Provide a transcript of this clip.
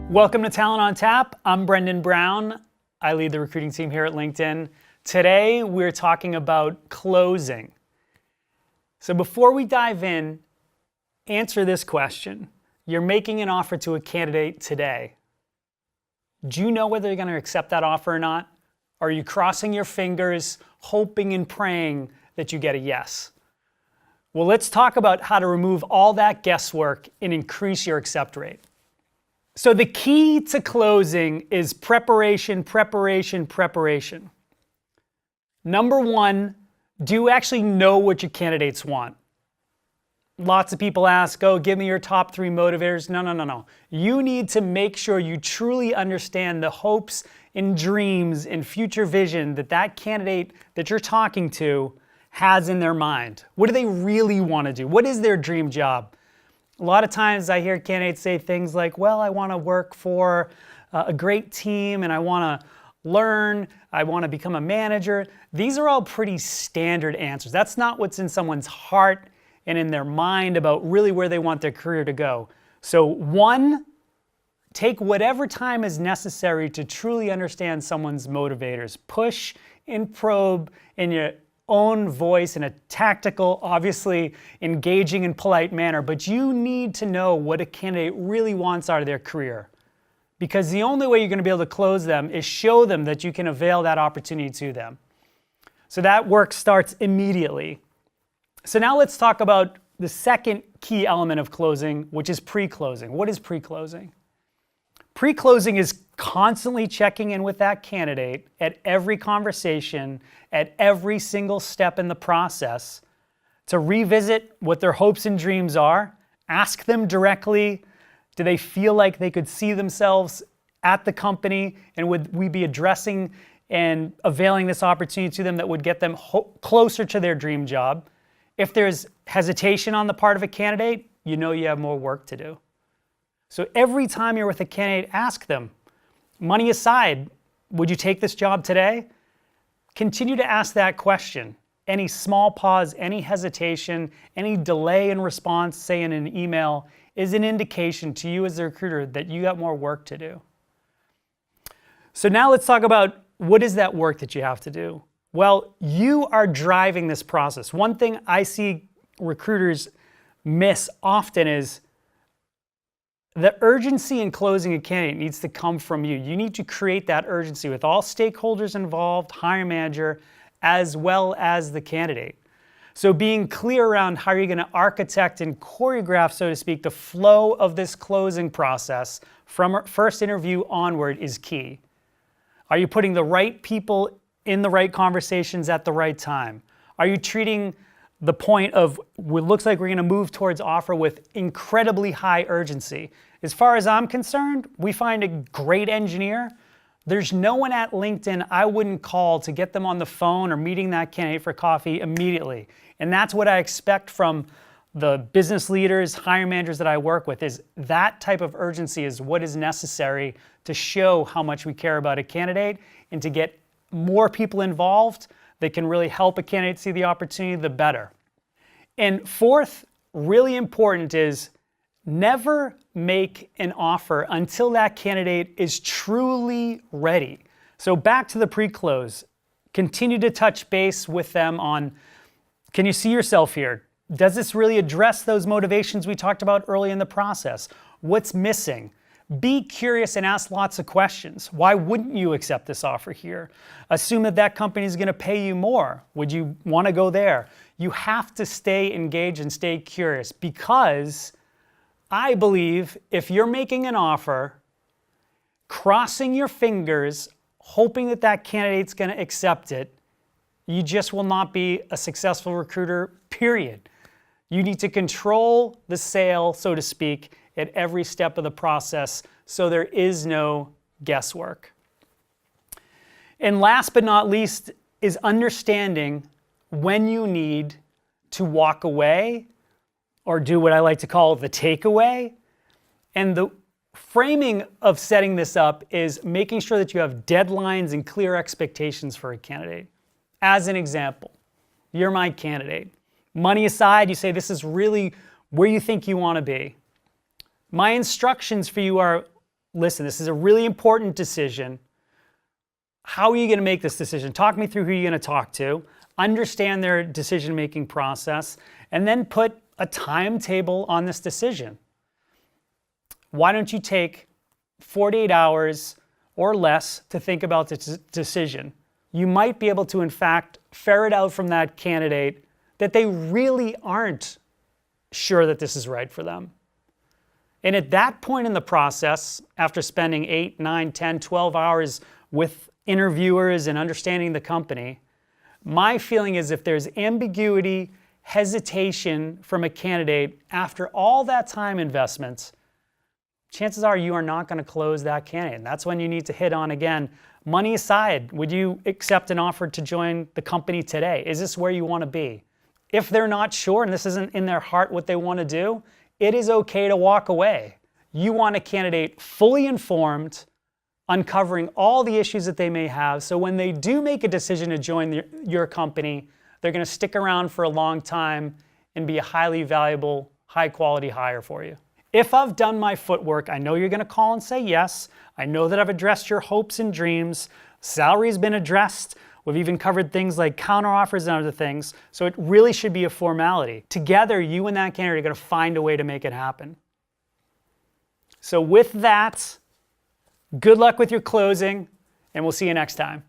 Welcome to Talent on Tap. I'm Brendan Brown. I lead the recruiting team here at LinkedIn. Today, we're talking about closing. So before we dive in, answer this question. You're making an offer to a candidate today. Do you know whether you're going to accept that offer or not? Are you crossing your fingers, hoping and praying that you get a yes? Well, let's talk about how to remove all that guesswork and increase your accept rate. So the key to closing is preparation, preparation, preparation. Number one, do you actually know what your candidates want? Lots of people ask, oh, give me your top 3 motivators. No. You need to make sure you truly understand the hopes and dreams and future vision that that candidate that you're talking to has in their mind. What do they really want to do? What is their dream job? A lot of times I hear candidates say things like, well, I want to work for a great team and I want to learn, I want to become a manager. These are all pretty standard answers. That's not what's in someone's heart and in their mind about really where they want their career to go. So one, take whatever time is necessary to truly understand someone's motivators. Push and probe in your own voice in a tactical, obviously engaging and polite manner, but you need to know what a candidate really wants out of their career. Because the only way you're going to be able to close them is show them that you can avail that opportunity to them. So that work starts immediately. So now let's talk about the second key element of closing, which is pre-closing. What is pre-closing? Pre-closing is constantly checking in with that candidate at every conversation, at every single step in the process to revisit what their hopes and dreams are, ask them directly, do they feel like they could see themselves at the company, and would we be addressing and availing this opportunity to them that would get them closer to their dream job? If there's hesitation on the part of a candidate, you know you have more work to do. So every time you're with a candidate, ask them, money aside, would you take this job today? Continue to ask that question. Any small pause, any hesitation, any delay in response, say in an email, is an indication to you as the recruiter that you got more work to do. So now let's talk about what is that work that you have to do? Well, you are driving this process. One thing I see recruiters miss often is the urgency in closing a candidate needs to come from you. You need to create that urgency with all stakeholders involved, hiring manager, as well as the candidate. So being clear around how you're going to architect and choreograph, so to speak, the flow of this closing process from first interview onward is key. Are you putting the right people in the right conversations at the right time? Are you treating the point of what looks like we're going to move towards offer with incredibly high urgency? As far as I'm concerned, we find a great engineer. There's no one at LinkedIn I wouldn't call to get them on the phone or meeting that candidate for coffee immediately. And that's what I expect from the business leaders, hiring managers that I work with, is that type of urgency is what is necessary to show how much we care about a candidate and to get more people involved that can really help a candidate see the opportunity, the better. And fourth, really important, is never make an offer until that candidate is truly ready. So back to the pre-close, continue to touch base with them on, can you see yourself here? Does this really address those motivations we talked about early in the process? What's missing? Be curious and ask lots of questions. Why wouldn't you accept this offer here? Assume that that company is going to pay you more. Would you want to go there? You have to stay engaged and stay curious, because I believe if you're making an offer, crossing your fingers, hoping that that candidate's going to accept it, you just will not be a successful recruiter, period. You need to control the sale, so to speak, at every step of the process, so there is no guesswork. And last but not least is understanding when you need to walk away or do what I like to call the takeaway. And the framing of setting this up is making sure that you have deadlines and clear expectations for a candidate. As an example, you're my candidate. Money aside, you say this is really where you think you want to be. My instructions for you are, listen, this is a really important decision. How are you going to make this decision? Talk me through who you're going to talk to, understand their decision-making process, and then put a timetable on this decision. Why don't you take 48 hours or less to think about the decision? You might be able to, in fact, ferret out from that candidate that they really aren't sure that this is right for them. And at that point in the process, after spending 8, 9, 10, 12 hours with interviewers and understanding the company, my feeling is if there's ambiguity, hesitation from a candidate after all that time investment, chances are you are not going to close that candidate. And that's when you need to hit on again, money aside, would you accept an offer to join the company today? Is this where you want to be? If they're not sure and this isn't in their heart what they want to do, it is okay to walk away. You want a candidate fully informed, uncovering all the issues that they may have, so when they do make a decision to join your company, they're going to stick around for a long time and be a highly valuable, high-quality hire for you. If I've done my footwork, I know you're going to call and say yes. I know that I've addressed your hopes and dreams. Salary's been addressed. We've even covered things like counteroffers and other things, so it really should be a formality. Together, you and that candidate are going to find a way to make it happen. So with that, good luck with your closing, and we'll see you next time.